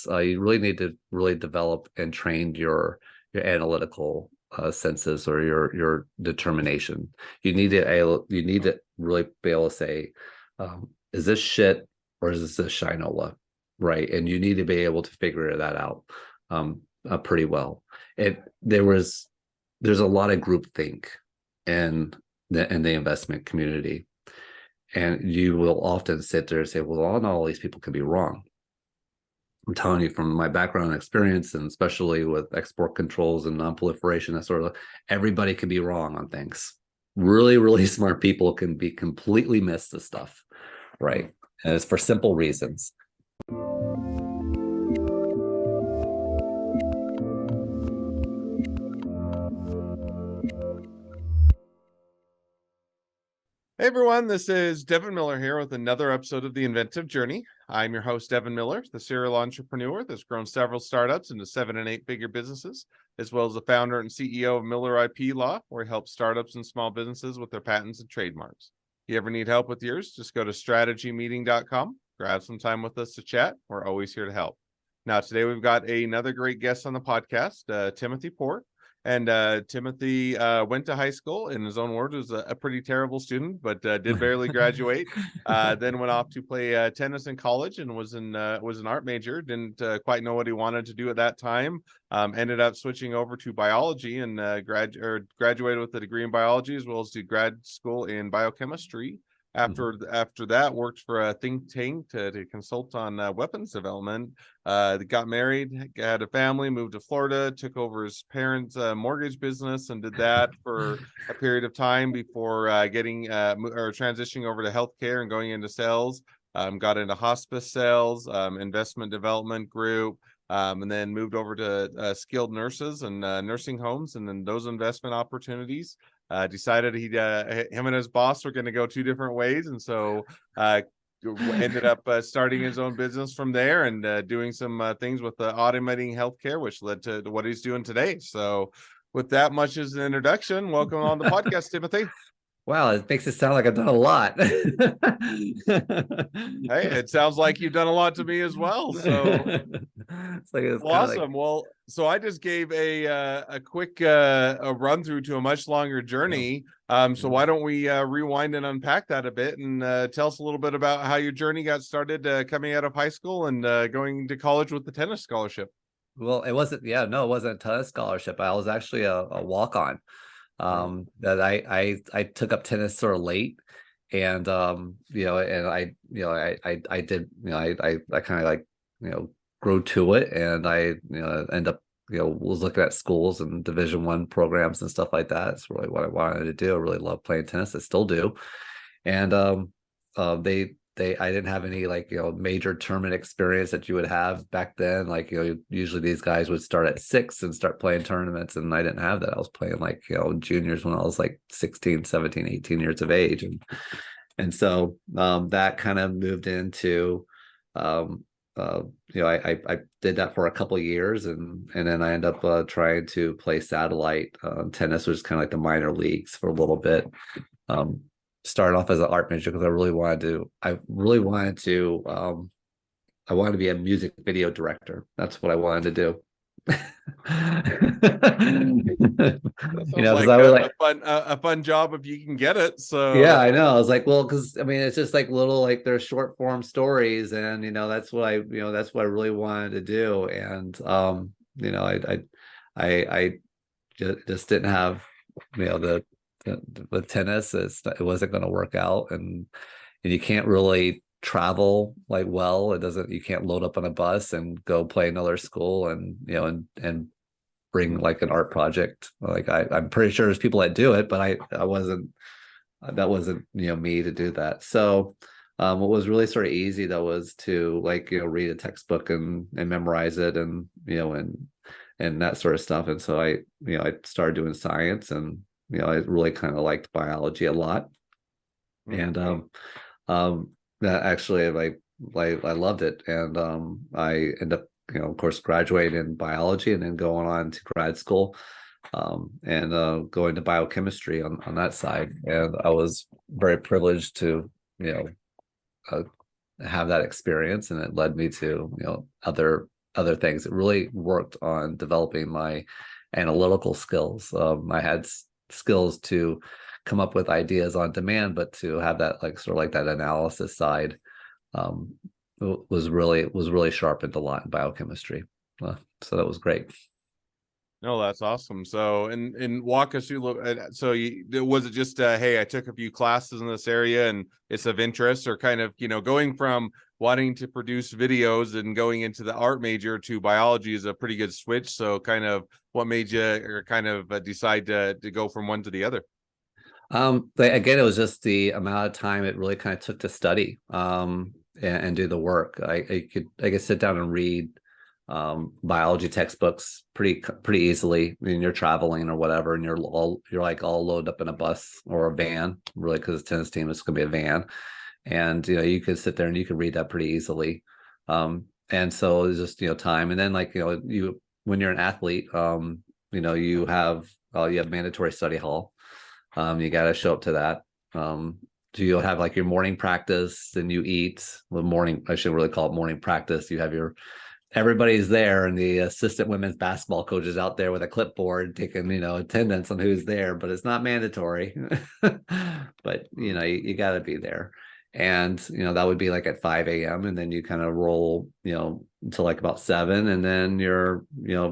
you really need to really develop and train your analytical senses or your determination. You need to really be able to say, is this shit or is this a shinola, right? And you need to be able to figure that out pretty well. There's a lot of groupthink in the investment community, and you will often sit there and say, well, not all these people can be wrong. I'm telling you from my background and experience, and especially with export controls and nonproliferation, that sort of, everybody can be wrong on things. Really, really smart people can be completely miss the stuff, right? And it's for simple reasons. Hey everyone, this is Devin Miller here with another episode of The Inventive Journey. I'm your host, Devin Miller, the serial entrepreneur that's grown several startups into 7- and 8-figure businesses, as well as the founder and CEO of Miller IP Law, where he helps startups and small businesses with their patents and trademarks. If you ever need help with yours, just go to strategymeeting.com, grab some time with us to chat. We're always here to help. Now, today we've got another great guest on the podcast, Timothy Poore. And Timothy went to high school, in his own words, was a pretty terrible student, but did barely graduate. Then went off to play tennis in college and was an art major. Didn't quite know what he wanted to do at that time. Ended up switching over to biology and graduated with a degree in biology, as well as did grad school in biochemistry. After that, worked for a think tank to consult on weapons development. Got married, had a family, moved to Florida, took over his parents' mortgage business, and did that for a period of time before transitioning over to healthcare and going into sales. Got into hospice sales, investment development group. And then moved over to skilled nurses and nursing homes, and then those investment opportunities. Decided him and his boss were going to go two different ways, and so ended up starting his own business from there and doing some things with automating healthcare, which led to what he's doing today. So, with that much as an introduction, welcome on the podcast, Timothy. Wow, it makes it sound like I've done a lot. Hey, it sounds like you've done a lot to me as well. So it's awesome. Well, so I just gave a quick a run through to a much longer journey. So why don't we rewind and unpack that a bit and tell us a little bit about how your journey got started coming out of high school and going to college with the tennis scholarship. Well, it wasn't a tennis scholarship. I was actually a walk-on. That I took up tennis sort of late, and and I did, I kind of like, grew to it, and I end up was looking at schools and Division I programs and stuff like that. It's really what I wanted to do. I really love playing tennis. I still do. And I didn't have any major tournament experience that you would have back then. Usually these guys would start at 6 and start playing tournaments, and I didn't have that. I was playing juniors when I was 16, 17, 18 years of age. And so that kind of moved into I did that for a couple of years, and then I ended up trying to play satellite tennis, which is kind of like the minor leagues, for a little bit. Started off as an art major because I wanted to be a music video director. That's what I wanted to do. A fun job if you can get it. So yeah, I know. I was like, well, because I mean, it's just little they're short form stories, and that's what I really wanted to do. And I just didn't have with tennis, it wasn't going to work out, and you can't really travel well. You can't load up on a bus and go play another school and and bring an art project. I'm pretty sure there's people that do it, but that wasn't me to do that. So what was really sort of easy though was to read a textbook and memorize it, and and that sort of stuff. And so I started doing science, and I really kind of liked biology a lot. And that actually I loved it. And I ended up, of course, graduating in biology and then going on to grad school, and going to biochemistry on that side. And I was very privileged to, have that experience, and it led me to, other other things. It really worked on developing my analytical skills. I had skills to come up with ideas on demand, but to have that like sort of like that analysis side um, was really sharpened a lot in biochemistry. So that was great. No, that's awesome. So, and walk us through. So, was it just hey, I took a few classes in this area and it's of interest, or kind of going from wanting to produce videos and going into the art major to biology is a pretty good switch. So, kind of what made you or kind of decide to go from one to the other? Again, it was just the amount of time it really kind of took to study and do the work. I could sit down and read biology textbooks pretty easily. I mean, you're traveling or whatever, and you're like all loaded up in a bus or a van, really, because the tennis team is going to be a van, and you could sit there and you could read that pretty easily. And so it's just time, and then like you when you're an athlete, you have mandatory study hall. You got to show up to that. So you'll have like your morning practice, then you eat. Well, morning, I should really call it morning practice. You have everybody's there, and the assistant women's basketball coach is out there with a clipboard taking attendance on who's there, but it's not mandatory. But you got to be there, and that would be like at 5 a.m. and then you kind of roll until like about 7, and then you're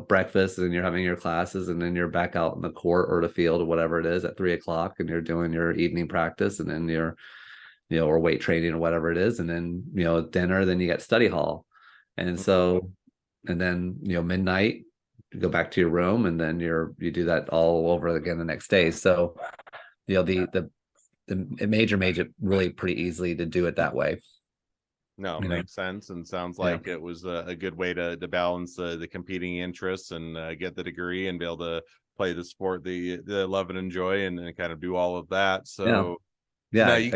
breakfast, and you're having your classes, and then you're back out in the court or the field or whatever it is at 3 o'clock, and you're doing your evening practice, and then you're or weight training or whatever it is, and then dinner, then you get study hall. And so, and then midnight, you go back to your room, and then you do that all over again the next day. So it made it really pretty easily to do it that way. No, makes sense, and sounds like it was a good way to balance the competing interests and get the degree and be able to play the sport the love and enjoy, and kind of do all of that. So now you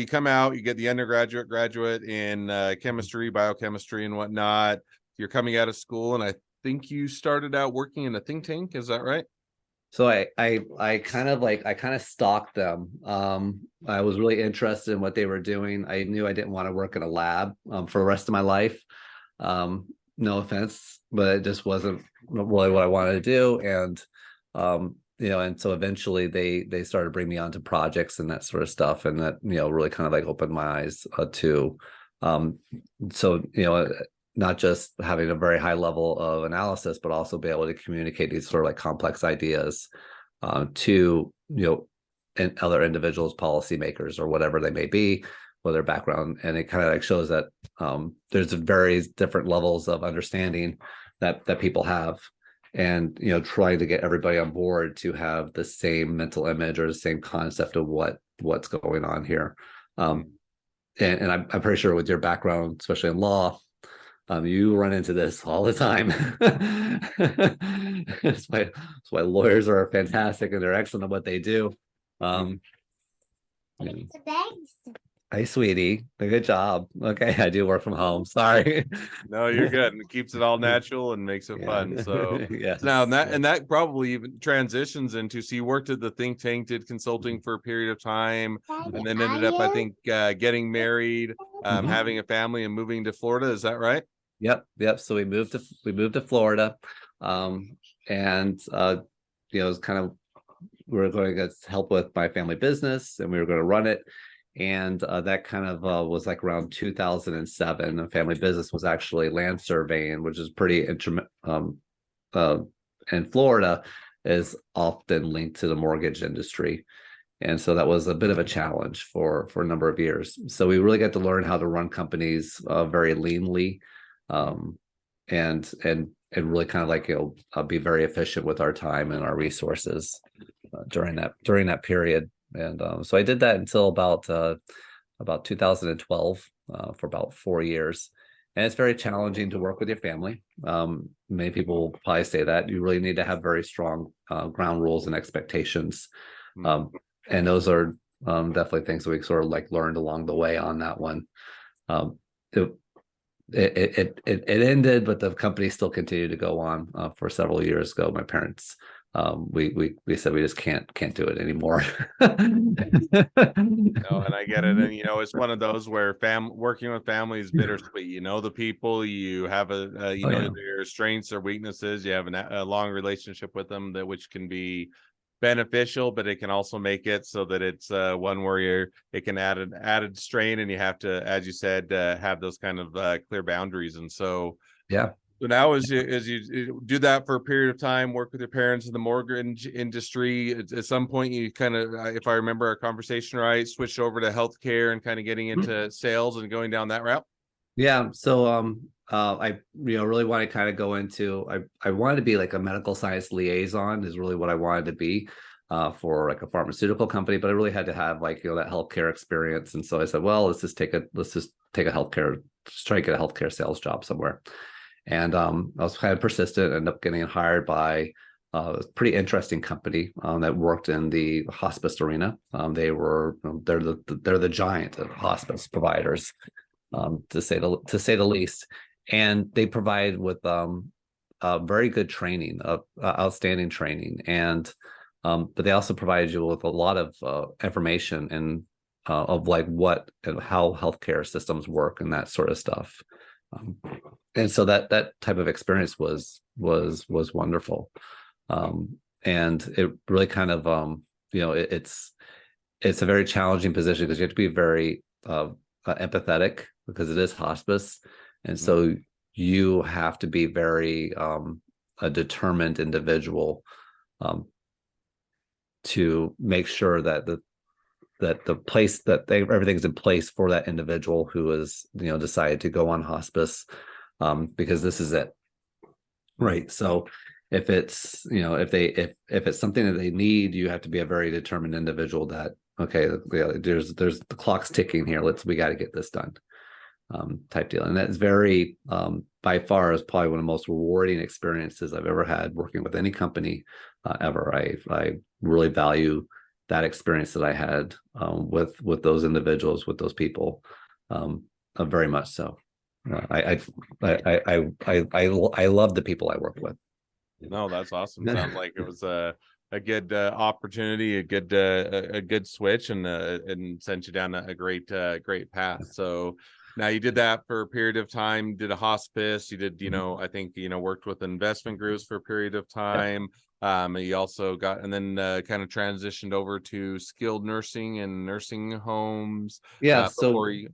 come out, you get the undergraduate, graduate in chemistry, biochemistry, and whatnot. You're coming out of school, and I think you started out working in a think tank. Is that right? So I kind of stalked them. I was really interested in what they were doing. I knew I didn't want to work in a lab for the rest of my life. No offense, but it just wasn't really what I wanted to do. And and so eventually they started bringing me onto projects and that sort of stuff, and that really kind of like opened my eyes to so not just having a very high level of analysis, but also be able to communicate these sort of like complex ideas to and other individuals, policymakers, or whatever they may be, with their background. And it kind of like shows that there's various different levels of understanding that people have, and trying to get everybody on board to have the same mental image or the same concept of what's going on here. And I'm pretty sure with your background, especially in law, you run into this all the time. That's why lawyers are fantastic, and they're excellent at what they do. Hi, sweetie. Good job. Okay, I do work from home. Sorry. No, you're good. And it keeps it all natural and makes it fun. So yes. Now that probably even transitions into, so you worked at the think tank, did consulting for a period of time, and then ended up, I think, getting married, having a family, and moving to Florida. Is that right? Yep. So we moved to Florida, and it was kind of, we were going to get help with my family business, and we were going to run it. And that kind of was like around 2007. The family business was actually land surveying, which is pretty in Florida, is often linked to the mortgage industry. And so that was a bit of a challenge for a number of years. So we really got to learn how to run companies very leanly, and really kind of like be very efficient with our time and our resources during that period. And so I did that until about 2012, for about 4 years. And it's very challenging to work with your family. Many people will probably say that you really need to have very strong ground rules and expectations. And those are definitely things that we sort of like learned along the way on that one. It ended, but the company still continued to go on for several years ago. My parents we said we just can't do it anymore. No, and I get it. And it's one of those where working with family is bittersweet. You know the people, you have Oh yeah. their strengths or weaknesses. You have a long relationship with them, that which can be beneficial, but it can also make it so that it's one where it can add an added strain, and you have to, as you said, have those kind of clear boundaries. And so Yeah. so now, as you do that for a period of time, work with your parents in the mortgage industry, at some point you kind of, if I remember our conversation right, switched over to healthcare and kind of getting into sales and going down that route. Yeah. So I really want to kind of go into I wanted to be like a medical science liaison is really what I wanted to be for like a pharmaceutical company, but I really had to have like that healthcare experience. And so I said, well, let's just take a healthcare, just try to get a healthcare sales job somewhere. And I was kind of persistent, ended up getting hired by a pretty interesting company that worked in the hospice arena. They're the giant of hospice providers, to say the least, and they provide with very good training, outstanding training, and but they also provide you with a lot of information and of like what and how healthcare systems work and that sort of stuff. Um, and so that type of experience was wonderful, and it really kind of it's a very challenging position because you have to be very empathetic because it is hospice, and so you have to be very a determined individual to make sure that the place that everything's in place for that individual who is decided to go on hospice, because this is it, right? So if it's if it's something that they need, you have to be a very determined individual that okay, there's the clock's ticking here, we got to get this done, type deal. And that's very by far is probably one of the most rewarding experiences I've ever had working with any company ever. I really value that experience that I had with those individuals, with those people, very much so. I love the people I work with. No, that's awesome. Sounds like it was a good opportunity, a good switch, and sent you down a great path. So now you did that for a period of time, did a hospice, you did, I think, worked with investment groups for a period of time. You also got, and then kind of transitioned over to skilled nursing and nursing homes. Yeah. So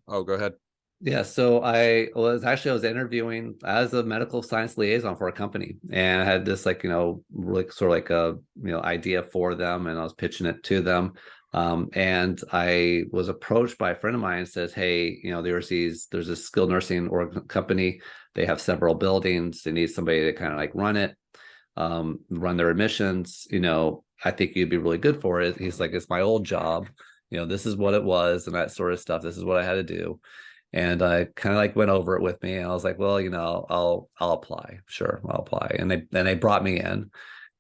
go ahead. yeah, so I was interviewing as a medical science liaison for a company, and I had this really sort of like a idea for them, and I was pitching it to them. And I was approached by a friend of mine and says, hey, there's this skilled nursing company. They have several buildings. They need somebody to kind of like run it, run their admissions. I think you'd be really good for it. He's like, it's my old job. This is what it was and that sort of stuff. This is what I had to do. And I kind of like went over it with me, and I was like, well, I'll apply. Sure, I'll apply. And they brought me in,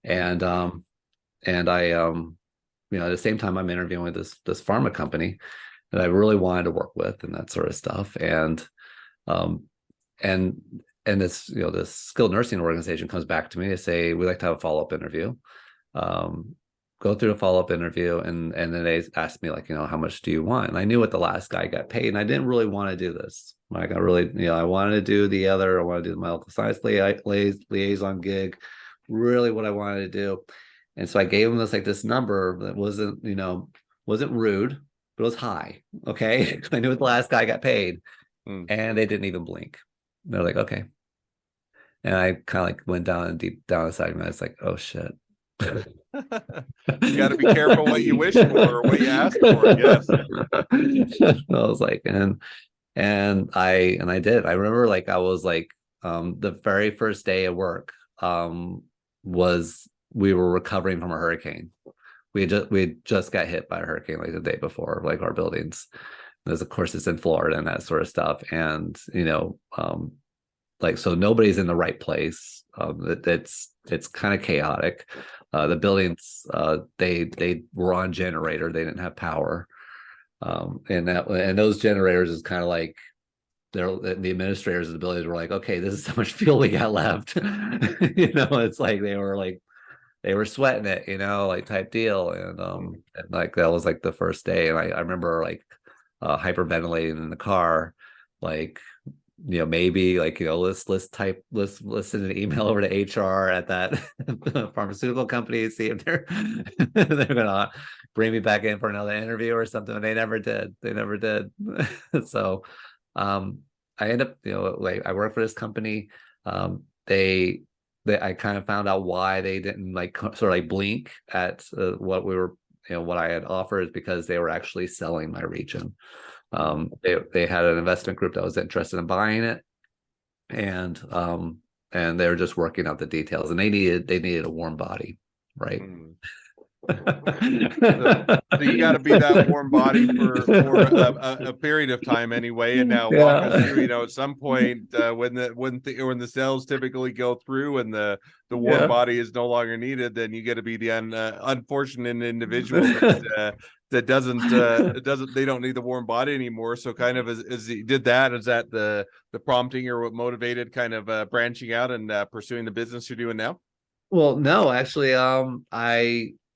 and I at the same time I'm interviewing with this pharma company that I really wanted to work with and that sort of stuff. And and this this skilled nursing organization comes back to me. They say we'd like to have a follow-up interview. Go through a follow-up interview, and then they asked me like, how much do you want? And I knew what the last guy got paid, and I didn't really want to do this. Like I really, I wanted to do I want to do the medical science liaison gig, really what I wanted to do. And so I gave them this number that wasn't rude, but it was high. Okay. I knew what the last guy got paid, and they didn't even blink. They're like, okay. And I kind of like went down deep down inside me. I was like, oh shit. You got to be careful what you wish for or what you ask for. Yes. I was like, and I did. I remember I was the very first day of work was we were recovering from a hurricane. We just got hit by a hurricane the day before, our buildings. There's of course it's in Florida and that sort of stuff. And so nobody's in the right place. It's kind of chaotic. The buildings they were on generator. They didn't have power, and those generators is kind of like the administrators of the buildings were like, okay, this is how much fuel we got left. It's like they were they were sweating it, like type deal. And like that was like the first day. And I remember like hyperventilating in the car, like, maybe like, let's send an email over to HR at that pharmaceutical company, see if they're gonna bring me back in for another interview or something. And they never did. They never did. So um I end up, like I work for this company. They I kind of found out why they didn't like sort of like blink at what we were, what I had offered, because they were actually selling my region. They had an investment group that was interested in buying it, and they were just working out the details, and they needed a warm body, right? Mm. So you got to be that warm body for a period of time anyway. And now walk us through, at some point when the sales typically go through and the warm Yeah. body is no longer needed, then you got to be the unfortunate individual that doesn't they don't need the warm body anymore. So kind of as he did that, is that the prompting or what motivated kind of branching out and pursuing the business you're doing now? Well, no, actually,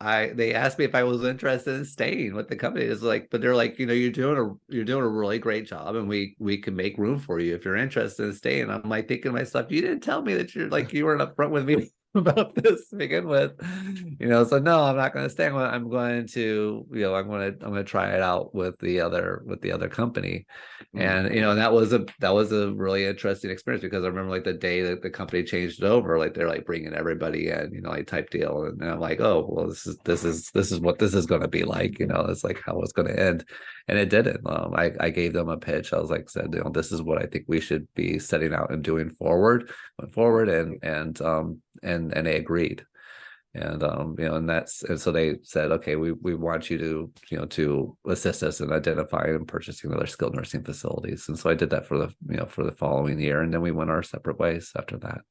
they asked me if I was interested in staying with the company. It's like, but they're like, you're doing a really great job, and we can make room for you if you're interested in staying. I'm like thinking to myself, you didn't tell me that you weren't upfront with me about this to begin with. So no, I'm not going to stay. I'm going to, I'm going to try it out with the other company. Mm. And that was a really interesting experience, because I remember like the day that the company changed it over, like they're like bringing everybody in, like type deal, and I'm like, oh well, this is what this is going to be like, it's like how it's going to end. And it didn't. I gave them a pitch. I was like, said, this is what I think we should be setting out and doing went forward, and they agreed. And so they said, okay, we want you to assist us in identifying and purchasing other skilled nursing facilities. And so I did that for the following year, and then we went our separate ways after that.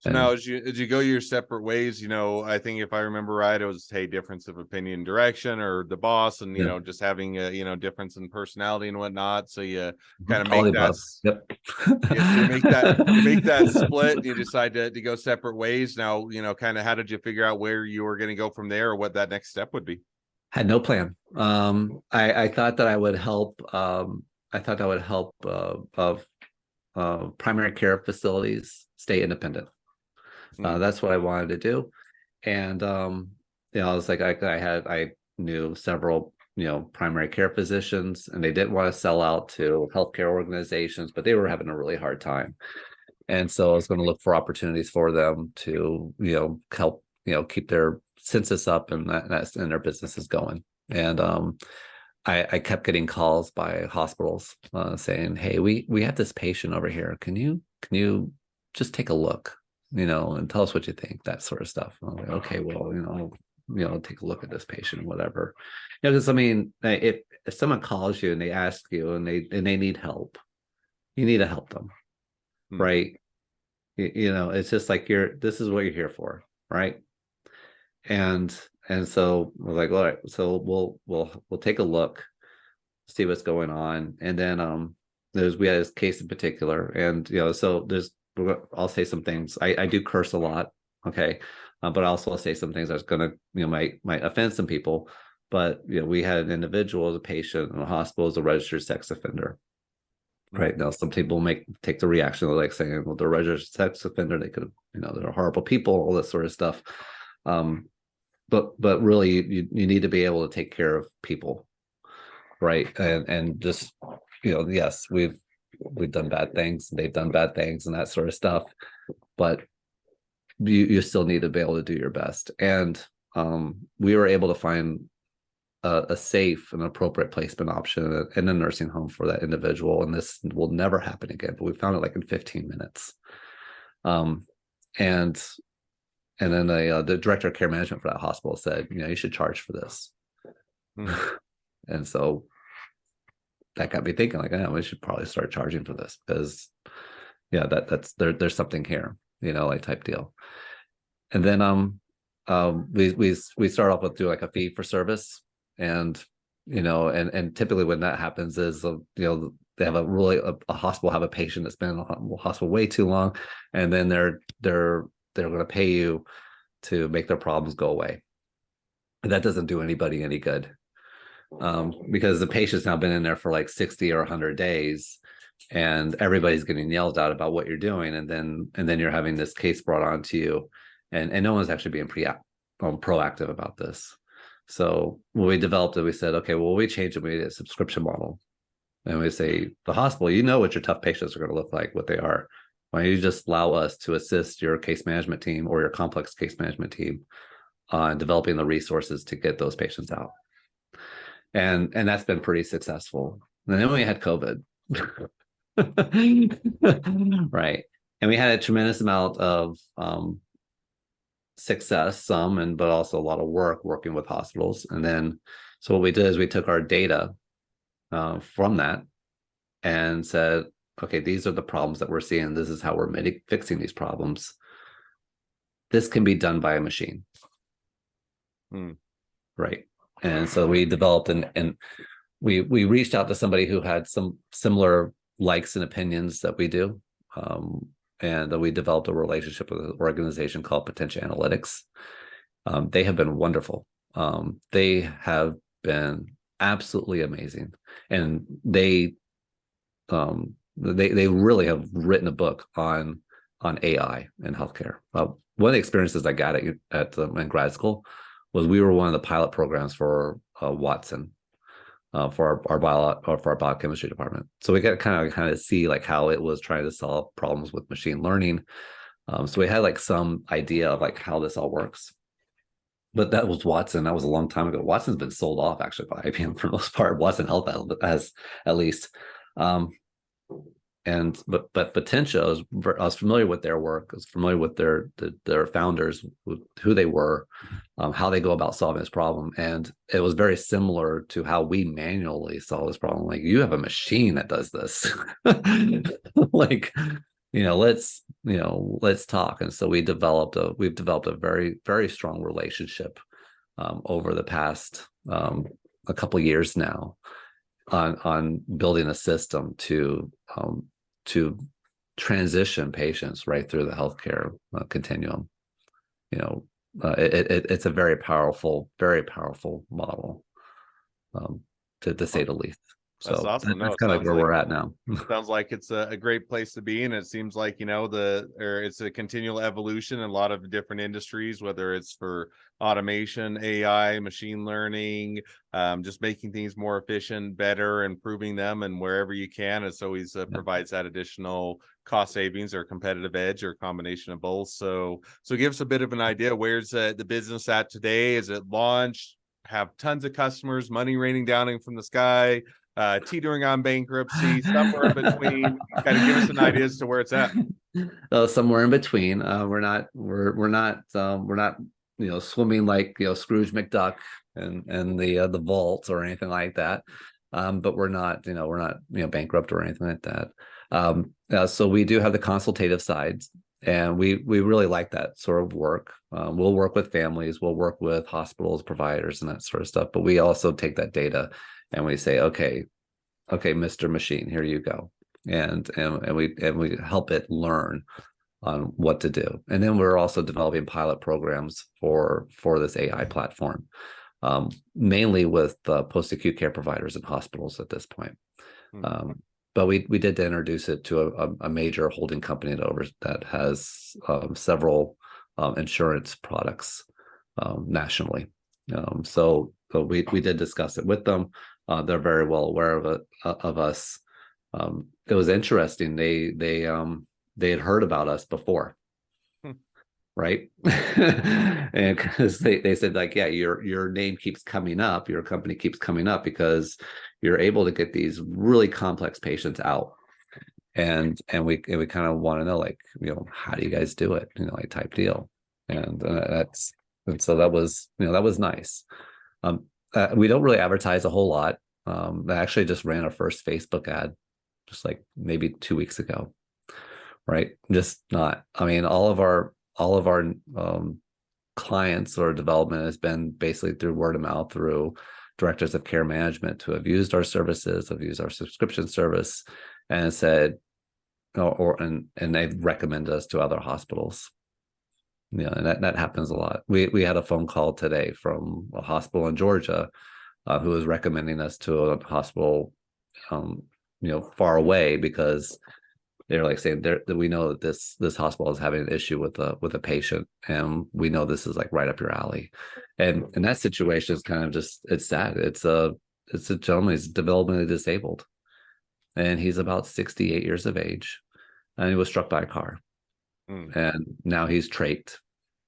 So now, as you go your separate ways, I think if I remember right, it was, hey, difference of opinion, direction, or the boss, and Yeah. just having a difference in personality and whatnot. So you kind of All the make that. above. Yep. Yeah, so you make that split, and you decide to go separate ways. Now, kind of how did you figure out where you were going to go from there, or what that next step would be? Had no plan. I thought that I would help. I thought that would help of primary care facilities stay independent. That's what I wanted to do. And I was like, I knew several primary care physicians, and they didn't want to sell out to healthcare organizations, but they were having a really hard time. And so I was going to look for opportunities for them to help keep their census up, and and their businesses going. And I kept getting calls by hospitals saying, hey, we have this patient over here, can you just take a look, and tell us what you think, that sort of stuff. I'm like, okay, well, take a look at this patient, whatever. Because I mean, if someone calls you and they ask you and they need help, you need to help them, right? It's just like this is what you're here for, right? And so I was like, all right, so we'll take a look, see what's going on. And then we had this case in particular, and so I'll say some things. I do curse a lot, okay, but also I'll say some things that's gonna might offend some people. But we had an individual as a patient in the hospital as a registered sex offender. Right now, some people take the reaction of like saying, well, they're a registered sex offender, they could have, they're horrible people, all this sort of stuff. But really, you need to be able to take care of people, right? And just yes, we've done bad things, they've done bad things, and that sort of stuff. But you still need to be able to do your best. And we were able to find a safe and appropriate placement option in a nursing home for that individual, and this will never happen again. But we found it like in 15 minutes. And then the director of care management for that hospital said, you should charge for this. And so that got me thinking, like, we should probably start charging for this, because that's there's something here, like type deal. And then we start off with do like a fee for service. And and typically when that happens is they have a hospital have a patient that's been in the hospital way too long, and then they're going to pay you to make their problems go away. And that doesn't do anybody any good, because the patient's now been in there for like 60 or 100 days, and everybody's getting yelled at about what you're doing, and then you're having this case brought onto you, and no one's actually being proactive about this. So when we developed it, we said, okay, well, we changed it. We made it a subscription model. And we say, the hospital, you know what your tough patients are going to look like, what they are. Why don't you just allow us to assist your case management team or your complex case management team on developing the resources to get those patients out? And that's been pretty successful. And then we had COVID. Right. And we had a tremendous amount of success, but also a lot of work working with hospitals. And then, so what we did is we took our data from that and said, okay, these are the problems that we're seeing. This is how we're fixing these problems. This can be done by a machine. Right. And so we developed and we reached out to somebody who had some similar likes and opinions that we do. And we developed a relationship with an organization called Potential Analytics. They have been wonderful. They have been absolutely amazing. And they really have written a book on AI in healthcare. One of the experiences I got in grad school was we were one of the pilot programs for Watson, for our biochemistry department. So we got kind of see like how it was trying to solve problems with machine learning. So we had like some idea of like how this all works. But that was Watson. That was a long time ago. Watson's been sold off actually by IBM for the most part. Watson Health has, at least. But Potential, I was familiar with their work. I was familiar with their founders, who they were, how they go about solving this problem, and it was very similar to how we manually solve this problem. Like, you have a machine that does this. Like, let's talk. And so we've developed a very, very strong relationship over the past a couple of years now on building a system to transition patients right through the healthcare continuum. It's a very powerful model, to say the least. That's So awesome. that's kind of like where we're at now. Sounds like it's a great place to be, and it seems like it's a continual evolution in a lot of different industries, whether it's for automation, AI, machine learning, just making things more efficient, better, improving them, and wherever you can, it's always provides that additional cost savings or competitive edge or a combination of both. So give us a bit of an idea. Where's the business at today? Is it launched? Have tons of customers, money raining down from the sky, teetering on bankruptcy, somewhere in between? Kind of give us an idea as to where it's at. Somewhere in between. We're not swimming like Scrooge McDuck and the vault or anything like that. But we're not bankrupt or anything like that. So we do have the consultative sides, and we really like that sort of work. We'll work with families, we'll work with hospitals, providers, and that sort of stuff. But we also take that data and we say, okay, Mr. Machine, here you go, and we help it learn on what to do. And then we're also developing pilot programs for this AI platform, mainly with post-acute care providers and hospitals at this point. But we did introduce it to a major holding company that has several insurance products nationally. So we did discuss it with them. They're very well aware of us. It was interesting. They had heard about us before, right? And because they said, like, yeah, your name keeps coming up, your company keeps coming up because you're able to get these really complex patients out. And we kind of want to know, like, how do you guys do it? Like, type deal. And so that was nice. We don't really advertise a whole lot. I actually just ran our first Facebook ad just like maybe 2 weeks ago, right? Just not, all of our clients or development has been basically through word of mouth, through directors of care management who have used our services, have used our subscription service, and said, and they've recommended us to other hospitals. And that happens a lot. We had a phone call today from a hospital in Georgia, who was recommending us to a hospital, um, far away, because they're like saying that we know that this hospital is having an issue with a patient, and we know this is like right up your alley. And in that situation, it's kind of just, it's sad. It's a gentleman, he's developmentally disabled, and he's about 68 years of age, and he was struck by a car, Mm. and now he's trached,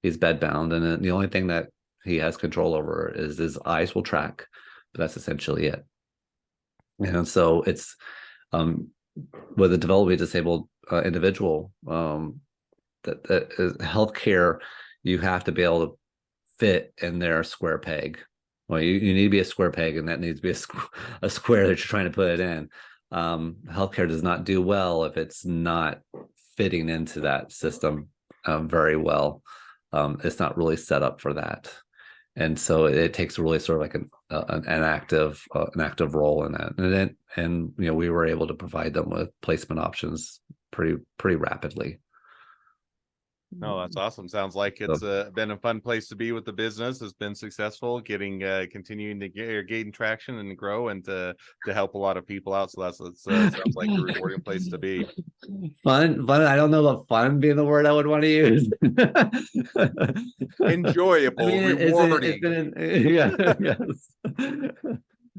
he's bedbound, and then the only thing that he has control over is his eyes will track, but that's essentially it. And so it's, um, with a developmentally disabled individual, that is healthcare, you have to be able to fit in their square peg. Well, you need to be a square peg, and that needs to be a square that you're trying to put it in. Healthcare does not do well if it's not fitting into that system very well. It's not really set up for that, and so it takes really sort of like an active role in that. And we were able to provide them with placement options pretty rapidly. No, that's awesome. Sounds like So, it's been a fun place to be with the business. It's been successful, continuing to gain traction and grow, and to help a lot of people out. So that's sounds like a rewarding place to be. fun. I don't know about fun being the word I would want to use. I Enjoyable, mean, it's rewarding. been, yeah, yes.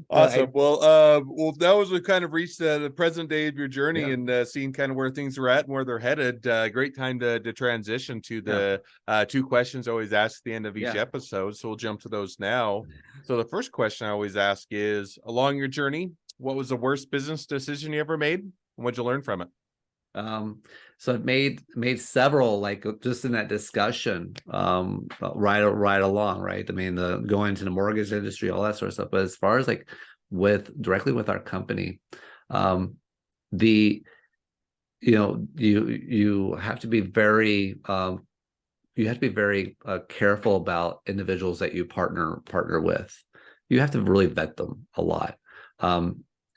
But Awesome. Well, that was, we kind of reached the present day of your journey, yeah, and seeing kind of where things are at and where they're headed. Great time to transition to yeah, the two questions I always ask at the end of each yeah. episode. So we'll jump to those now. So the first question I always ask is, along your journey, what was the worst business decision you ever made, and what'd you learn from it? So it made several, like just in that discussion, right along, right? I mean, the going into the mortgage industry, all that sort of stuff. But as far as like directly with our company, the you have to be very careful about individuals that you partner with. You have to really vet them a lot.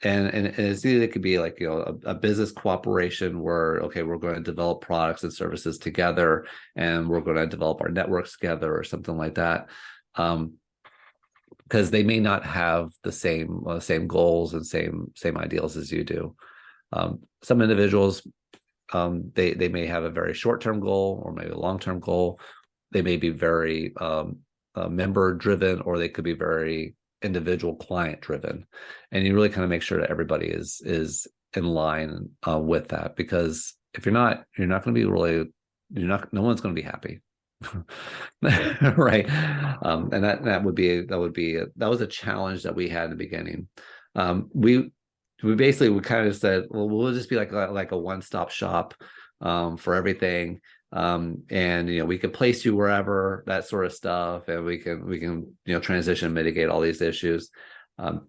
And it's either, it could be like a business cooperation where, okay, we're going to develop products and services together, and we're going to develop our networks together or something like that. Because they may not have the same goals and same ideals as you do. Some individuals, they may have a very short-term goal or maybe a long-term goal. They may be very member driven, or they could be very individual client driven, and you really kind of make sure that everybody is in line with that, because if you're not going to be really, no one's going to be happy. Right. And that was a challenge that we had in the beginning. We kind of said, well, we'll just be like a one-stop shop for everything. And we can place you wherever, that sort of stuff, and we can transition and mitigate all these issues. And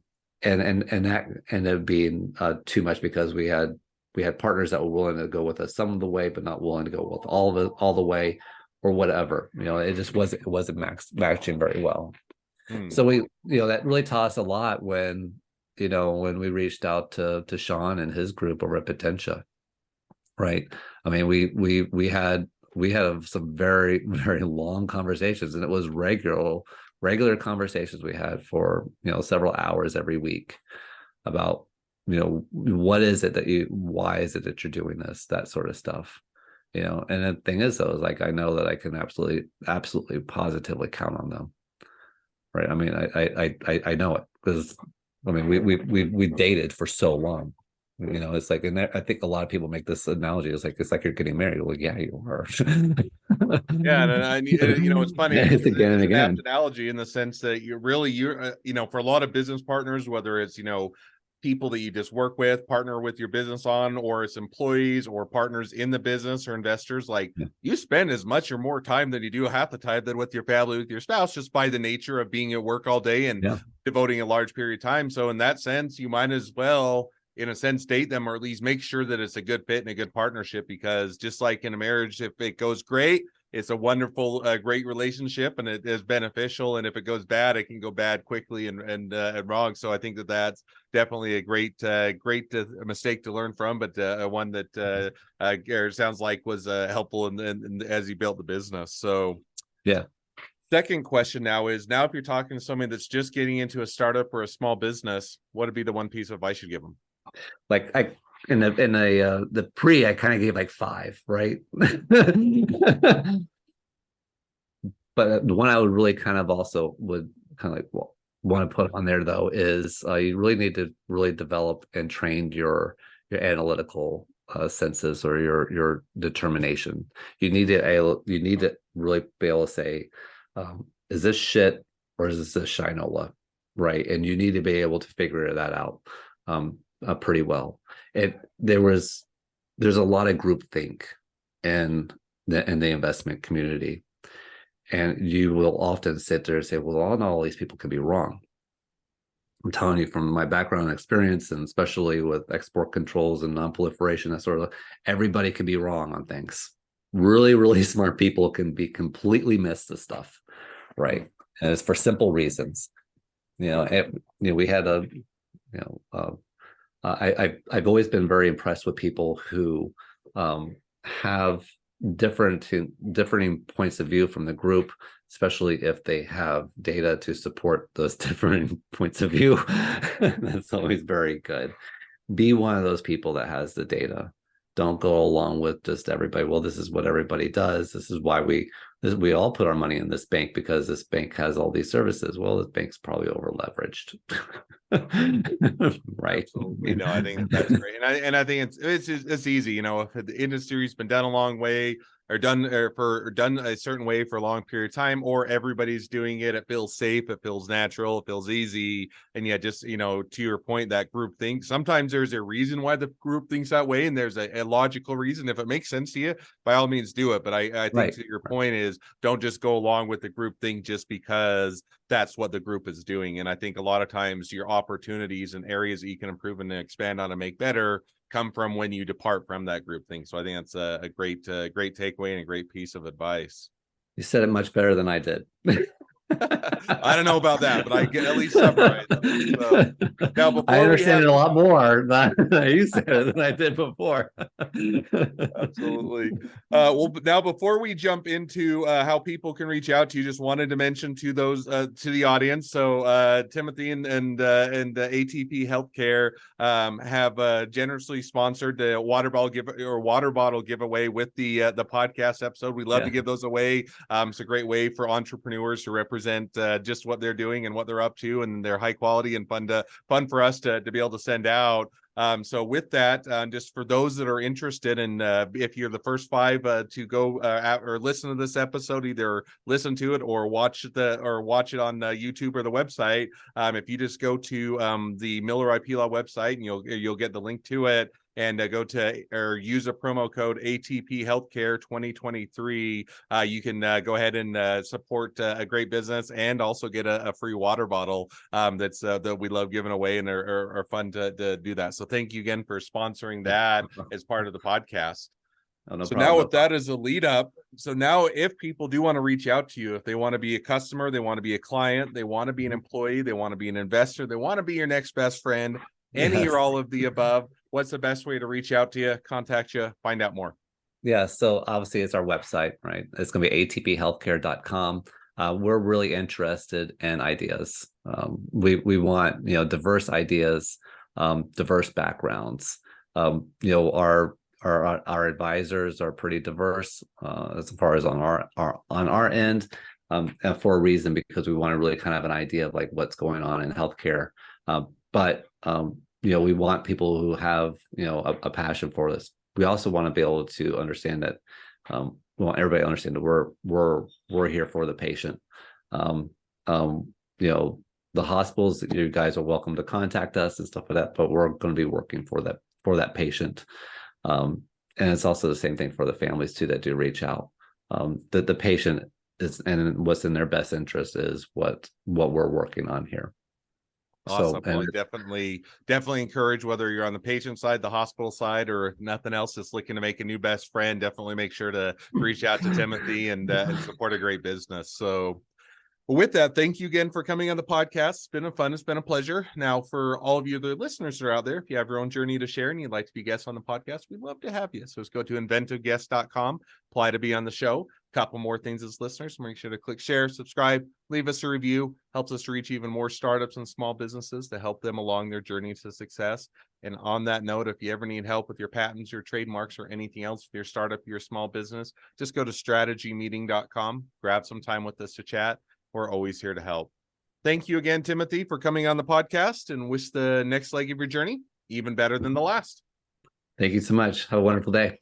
that ended up being too much, because we had partners that were willing to go with us some of the way, but not willing to go with all the way, or whatever. It wasn't matching very well. So we, that really taught us a lot when we reached out to Sean and his group over at Potentia. Right. I mean, we had some very, very long conversations, and it was regular conversations we had for several hours every week about why is it that you're doing this, that sort of stuff. And the thing is, though, is like, I know that I can absolutely positively count on them. Right. I mean, I know it, because I mean, we dated for so long. It's like, and I think a lot of people make this analogy. It's like you're getting married. Like, yeah, you are. Yeah, and it's funny It's because again and it's an apt again. analogy in the sense that you're for a lot of business partners, whether it's people that you just work with, partner with your business on, or it's employees or partners in the business or investors, like, Yeah. you spend as much or more time than you do half the time than with your family, with your spouse, just by the nature of being at work all day and Yeah. devoting a large period of time. So in that sense, you might as well, in a sense, date them, or at least make sure that it's a good fit and a good partnership, because just like in a marriage, if it goes great, it's a wonderful, great relationship, and it is beneficial. And if it goes bad, it can go bad quickly and wrong. So I think that that's definitely a great mistake to learn from, but one that Garrett sounds like was helpful in as he built the business. So Yeah. second question now is, now if you're talking to somebody that's just getting into a startup or a small business, what would be the one piece of advice you'd give them? Like the pre, I kind of gave like 5, right? But the one I would really kind of also would kind of like want to put on there though is you really need to really develop and train your analytical senses or your determination. You need to really be able to say, is this shit or is this a shinola, right? And you need to be able to figure that out pretty well. There's a lot of groupthink in the investment community. And you will often sit there and say, well, not all these people can be wrong. I'm telling you from my background and experience, and especially with export controls and nonproliferation, that sort of, everybody can be wrong on things. Really, really smart people can be completely miss the stuff, right? And it's for simple reasons. We had I've always been very impressed with people who have differing points of view from the group, especially if they have data to support those different points of view. That's always very good. Be one of those people that has the data. Don't go along with just everybody. Well, this is what everybody does. This is why we all put our money in this bank because this bank has all these services. Well, this bank's probably over leveraged. Right. I think that's great. And I think it's easy, if the industry's been done a long way or done a certain way for a long period of time, or everybody's doing it, it feels safe, it feels natural, it feels easy. And yeah, just to your point, that group think, sometimes there's a reason why the group thinks that way, and there's a logical reason. If it makes sense to you, by all means do it. But I think to your point is, don't just go along with the group thing just because that's what the group is doing. And I think a lot of times your opportunities and areas that you can improve and expand on and make better come from when you depart from that group thing. So I think that's a great takeaway and a great piece of advice. You said it much better than I did. I don't know about that, but I get at least summarize it. So, now, before I understand it a lot more than you said it than I did before. Absolutely. Well, now before we jump into how people can reach out to you, just wanted to mention to those to the audience. So Timothy and ATP Healthcare have generously sponsored the water bottle giveaway with the podcast episode. We love to give those away. It's a great way for entrepreneurs to represent just what they're doing and what they're up to, and they're high quality and fun for us to be able to send out. So with that, just for those that are interested, and if you're the first 5 to go or listen to this episode, either listen to it or watch it on YouTube or the website. If you just go to the Miller IP Law website, and you'll get the link to it, and go to or use a promo code ATP Healthcare 2023. You can go ahead and support a great business, and also get a free water bottle that we love giving away, and are fun to do that. So thank you again for sponsoring that as part of the podcast. Oh, no so problem, now with that as a lead up, so now if people do want to reach out to you, if they want to be a customer, they want to be a client, they want to be an employee, they want to be an investor, they want to be your next best friend, any or all of the above, what's the best way to reach out to you, contact you, find out more? Yeah, so obviously it's our website, right? It's going to be atphealthcare.com. We're really interested in ideas. We want diverse ideas, diverse backgrounds. Our advisors are pretty diverse as far as on our end, and for a reason, because we want to really kind of have an idea of like what's going on in healthcare. But we want people who have a passion for this. We also want to be able to understand that we want everybody to understand that we're here for the patient. The hospitals, you guys are welcome to contact us and stuff like that, but we're going to be working for that patient. And it's also the same thing for the families too that do reach out. That the patient is, and what's in their best interest is what we're working on here. Awesome. Well, I And definitely encourage, whether you're on the patient side, the hospital side, or nothing else, just looking to make a new best friend, definitely make sure to reach out to Timothy and support a great business. So well, with that, thank you again for coming on the podcast. It's been fun. It's been a pleasure. Now, for all of you, the listeners that are out there, if you have your own journey to share and you'd like to be guests on the podcast, we'd love to have you. So just go to inventiveguest.com, apply to be on the show. A couple more things as listeners. Make sure to click share, subscribe, leave us a review. Helps us to reach even more startups and small businesses to help them along their journey to success. And on that note, if you ever need help with your patents, your trademarks, or anything else with your startup, your small business, just go to strategymeeting.com, grab some time with us to chat. We're always here to help. Thank you again, Timothy, for coming on the podcast, and wish the next leg of your journey even better than the last. thank you so much. Have a wonderful day.